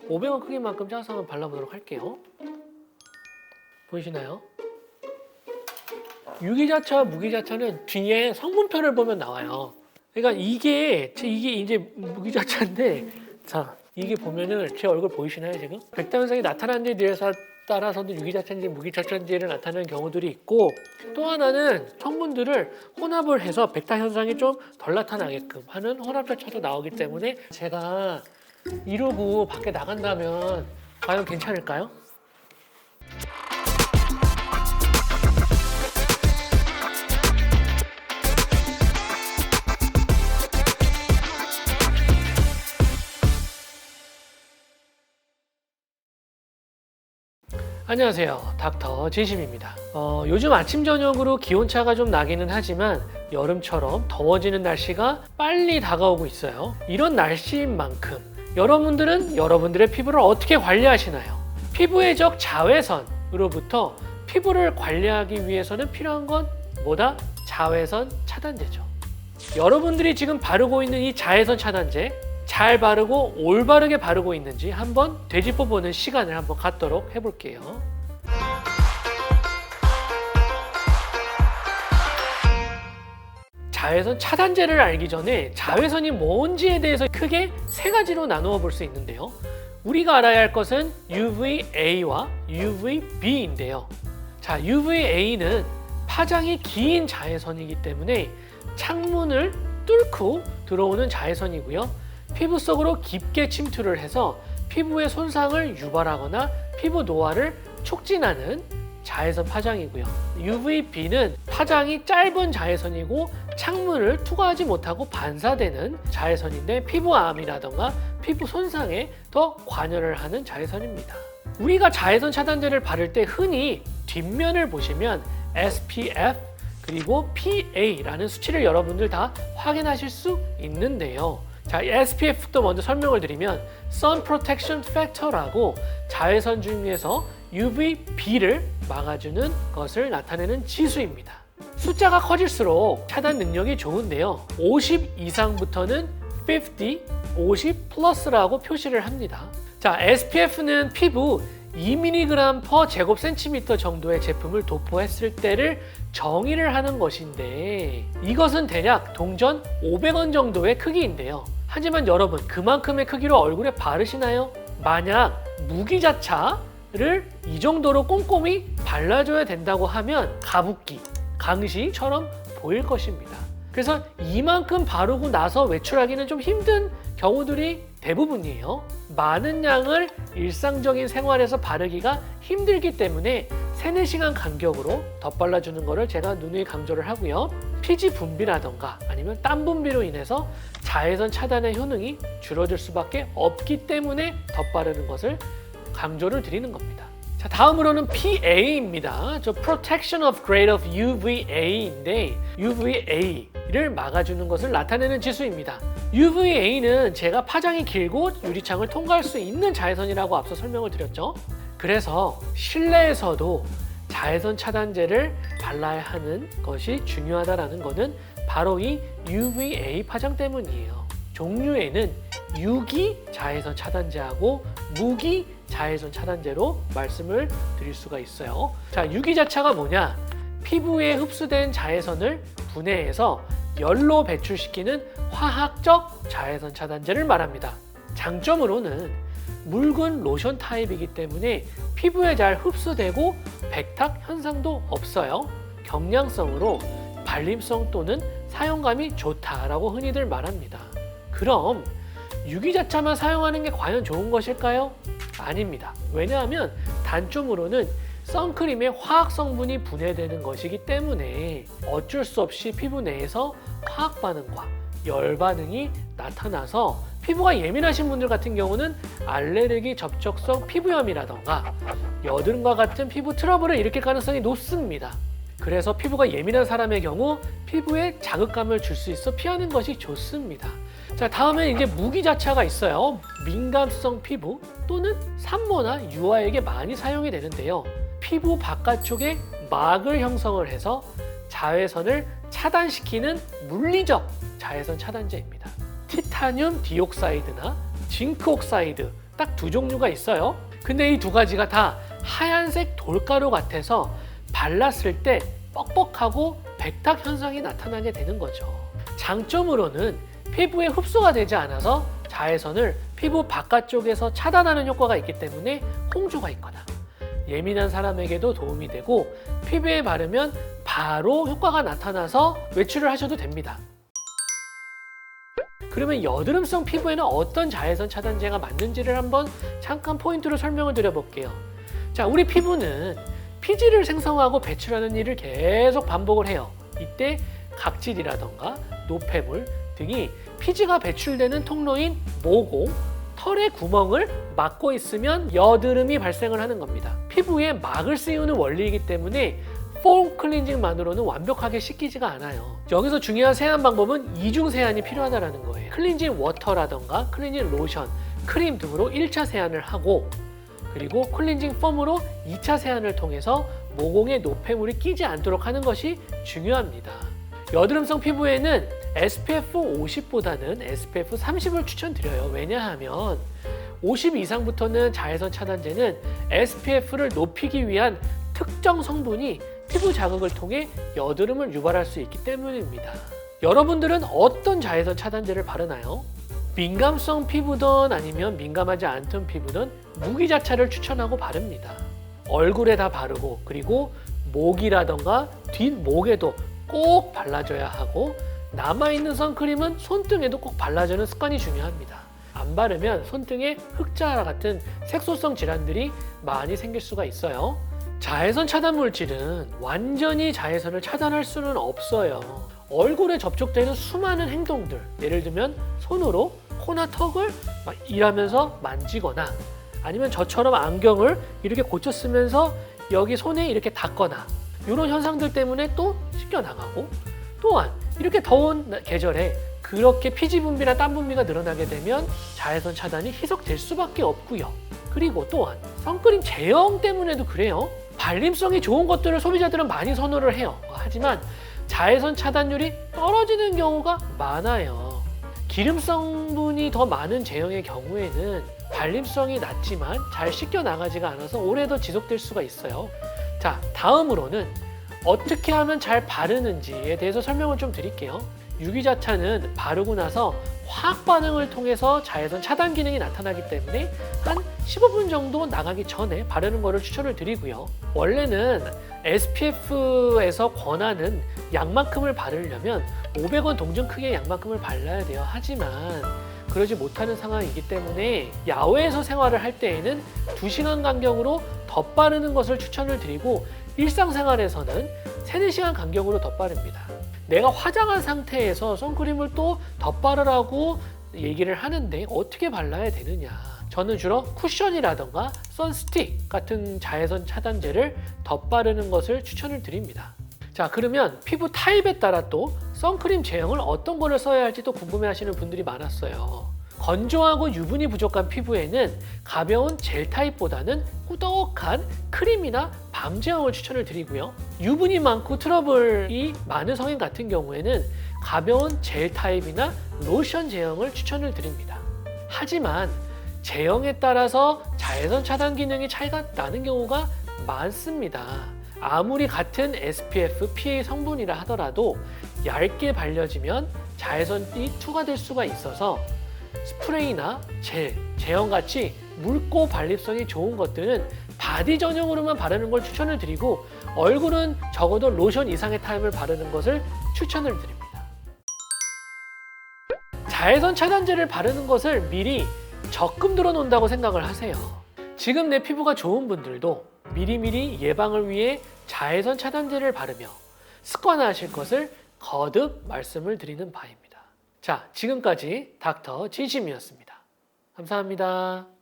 500원 크기만큼 짜서 한번 발라보도록 할게요. 보이시나요? 유기자차와 무기자차는 뒤에 성분표를 보면 나와요. 그러니까 이게 이제 무기자차인데, 자, 이게 보면은 제 얼굴 보이시나요 지금? 백타 현상이 나타나는 데 따라서도 유기자차인지 무기자차인지를 나타내는 경우들이 있고, 또 하나는 성분들을 혼합을 해서 백타 현상이 좀 덜 나타나게끔 하는 혼합자차도 나오기 때문에 제가 이러고 밖에 나간다면 과연 괜찮을까요? 안녕하세요, 닥터 진심입니다. 요즘 아침 저녁으로 기온차가 좀 나기는 하지만 여름처럼 더워지는 날씨가 빨리 다가오고 있어요. 이런 날씨인 만큼 여러분들은 여러분들의 피부를 어떻게 관리하시나요? 피부의 적 자외선으로부터 피부를 관리하기 위해서는 필요한 건 뭐다? 자외선 차단제죠. 여러분들이 지금 바르고 있는 이 자외선 차단제 잘 바르고 올바르게 바르고 있는지 한번 되짚어보는 시간을 한번 갖도록 해볼게요. 자외선 차단제를 알기 전에 자외선이 뭔지에 대해서 크게 세 가지로 나누어 볼 수 있는데요. 우리가 알아야 할 것은 UVA와 UVB인데요. 자, UVA는 파장이 긴 자외선이기 때문에 창문을 뚫고 들어오는 자외선이고요. 피부 속으로 깊게 침투를 해서 피부의 손상을 유발하거나 피부 노화를 촉진하는 자외선 파장이고요. UVB는 파장이 짧은 자외선이고 창문을 투과하지 못하고 반사되는 자외선인데 피부암이라던가 피부 손상에 더 관여를 하는 자외선입니다. 우리가 자외선 차단제를 바를 때 흔히 뒷면을 보시면 SPF 그리고 PA라는 수치를 여러분들 다 확인하실 수 있는데요. 자, SPF도 먼저 설명을 드리면 Sun Protection Factor라고 자외선 중에서 UVB를 막아주는 것을 나타내는 지수입니다. 숫자가 커질수록 차단 능력이 좋은데요. 50 이상부터는 50 플러스라고 표시를 합니다. 자, SPF는 피부 2mg per 제곱센티미터 정도의 제품을 도포했을 때를 정의를 하는 것인데 이것은 대략 동전 500원 정도의 크기인데요. 하지만 여러분, 그만큼의 크기로 얼굴에 바르시나요? 만약 무기자차를 이 정도로 꼼꼼히 발라줘야 된다고 하면 가습기, 강시처럼 보일 것입니다. 그래서 이만큼 바르고 나서 외출하기는 좀 힘든 경우들이 대부분이에요. 많은 양을 일상적인 생활에서 바르기가 힘들기 때문에 3-4시간 간격으로 덧발라주는 것을 제가 누누이 강조를 하고요. 피지 분비라던가 아니면 땀 분비로 인해서 자외선 차단의 효능이 줄어들 수밖에 없기 때문에 덧바르는 것을 강조를 드리는 겁니다. 자, 다음으로는 PA입니다. 저 Protection of Grade of UVA인데 UVA를 막아주는 것을 나타내는 지수입니다. UVA는 제가 파장이 길고 유리창을 통과할 수 있는 자외선이라고 앞서 설명을 드렸죠. 그래서 실내에서도 자외선 차단제를 발라야 하는 것이 중요하다는 것은 바로 이 UVA 파장 때문이에요. 종류에는 유기 자외선 차단제하고 무기 자외선 차단제로 말씀을 드릴 수가 있어요. 자, 유기자차가 뭐냐? 피부에 흡수된 자외선을 분해해서 열로 배출시키는 화학적 자외선 차단제를 말합니다. 장점으로는 묽은 로션 타입이기 때문에 피부에 잘 흡수되고 백탁 현상도 없어요. 경량성으로 발림성 또는 사용감이 좋다라고 흔히들 말합니다. 그럼 유기자차만 사용하는 게 과연 좋은 것일까요? 아닙니다. 왜냐하면 단점으로는 선크림의 화학 성분이 분해되는 것이기 때문에 어쩔 수 없이 피부 내에서 화학 반응과 열 반응이 나타나서 피부가 예민하신 분들 같은 경우는 알레르기 접촉성 피부염이라던가 여드름과 같은 피부 트러블을 일으킬 가능성이 높습니다. 그래서 피부가 예민한 사람의 경우 피부에 자극감을 줄 수 있어 피하는 것이 좋습니다. 자, 다음에 이제 무기자차가 있어요. 민감성 피부 또는 산모나 유아에게 많이 사용이 되는데요. 피부 바깥쪽에 막을 형성을 해서 자외선을 차단시키는 물리적 자외선 차단제입니다. 티타늄 디옥사이드나 징크 옥사이드 딱 두 종류가 있어요. 근데 이 두 가지가 다 하얀색 돌가루 같아서 발랐을 때 뻑뻑하고 백탁 현상이 나타나게 되는 거죠. 장점으로는 피부에 흡수가 되지 않아서 자외선을 피부 바깥쪽에서 차단하는 효과가 있기 때문에 홍조가 있거나 예민한 사람에게도 도움이 되고 피부에 바르면 바로 효과가 나타나서 외출을 하셔도 됩니다. 그러면 여드름성 피부에는 어떤 자외선 차단제가 맞는지를 한번 잠깐 포인트로 설명을 드려볼게요. 자, 우리 피부는 피지를 생성하고 배출하는 일을 계속 반복을 해요. 이때 각질이라던가 노폐물 등이 피지가 배출되는 통로인 모공, 털의 구멍을 막고 있으면 여드름이 발생을 하는 겁니다. 피부에 막을 씌우는 원리이기 때문에 폼 클렌징만으로는 완벽하게 씻기지가 않아요. 여기서 중요한 세안 방법은 이중 세안이 필요하다는 거예요. 클렌징 워터라던가 클렌징 로션, 크림 등으로 1차 세안을 하고 그리고 클렌징 폼으로 2차 세안을 통해서 모공에 노폐물이 끼지 않도록 하는 것이 중요합니다. 여드름성 피부에는 SPF 50보다는 SPF 30을 추천드려요. 왜냐하면 50 이상부터는 자외선 차단제는 SPF를 높이기 위한 특정 성분이 피부 자극을 통해 여드름을 유발할 수 있기 때문입니다. 여러분들은 어떤 자외선 차단제를 바르나요? 민감성 피부든 아니면 민감하지 않던 피부든 무기자차를 추천하고 바릅니다. 얼굴에다 바르고 그리고 목이라던가 뒷목에도 꼭 발라줘야 하고 남아있는 선크림은 손등에도 꼭 발라주는 습관이 중요합니다. 안 바르면 손등에 흑자 같은 색소성 질환들이 많이 생길 수가 있어요. 자외선 차단 물질은 완전히 자외선을 차단할 수는 없어요. 얼굴에 접촉되는 수많은 행동들, 예를 들면 손으로 코나 턱을 막 일하면서 만지거나 아니면 저처럼 안경을 이렇게 고쳐 쓰면서 여기 손에 이렇게 닿거나 이런 현상들 때문에 또 씻겨나가고 또한 이렇게 더운 계절에 그렇게 피지 분비나 땀 분비가 늘어나게 되면 자외선 차단이 희석될 수밖에 없고요. 그리고 또한 선크림 제형 때문에도 그래요. 발림성이 좋은 것들을 소비자들은 많이 선호를 해요. 하지만 자외선 차단율이 떨어지는 경우가 많아요. 기름 성분이 더 많은 제형의 경우에는 발림성이 낮지만 잘 씻겨 나가지가 않아서 오래 더 지속될 수가 있어요. 자, 다음으로는 어떻게 하면 잘 바르는지에 대해서 설명을 좀 드릴게요. 유기자차는 바르고 나서 화학 반응을 통해서 자외선 차단 기능이 나타나기 때문에 한 15분 정도 나가기 전에 바르는 것을 추천을 드리고요. 원래는 SPF에서 권하는 양만큼을 바르려면 500원 동전 크기의 양만큼을 발라야 돼요. 하지만 그러지 못하는 상황이기 때문에 야외에서 생활을 할 때에는 2시간 간격으로 덧바르는 것을 추천을 드리고 일상생활에서는 3-4시간 간격으로 덧바릅니다. 내가 화장한 상태에서 선크림을 또 덧바르라고 얘기를 하는데 어떻게 발라야 되느냐. 저는 주로 쿠션이라던가 선스틱 같은 자외선 차단제를 덧바르는 것을 추천을 드립니다. 자, 그러면 피부 타입에 따라 또 선크림 제형을 어떤 거를 써야 할지 또 궁금해하시는 분들이 많았어요. 건조하고 유분이 부족한 피부에는 가벼운 젤 타입보다는 꾸덕한 크림이나 밤 제형을 추천을 드리고요. 유분이 많고 트러블이 많은 성인 같은 경우에는 가벼운 젤 타입이나 로션 제형을 추천을 드립니다. 하지만 제형에 따라서 자외선 차단 기능이 차이가 나는 경우가 많습니다. 아무리 같은 SPF, PA 성분이라 하더라도 얇게 발려지면 자외선이 투과될 수가 있어서 스프레이나 젤, 제형같이 묽고 발립성이 좋은 것들은 바디 전용으로만 바르는 걸 추천을 드리고 얼굴은 적어도 로션 이상의 타입을 바르는 것을 추천을 드립니다. 자외선 차단제를 바르는 것을 미리 적금 들어 놓는다고 생각을 하세요. 지금 내 피부가 좋은 분들도 미리미리 예방을 위해 자외선 차단제를 바르며 습관화하실 것을 거듭 말씀을 드리는 바입니다. 자, 지금까지 닥터 진심이었습니다. 감사합니다.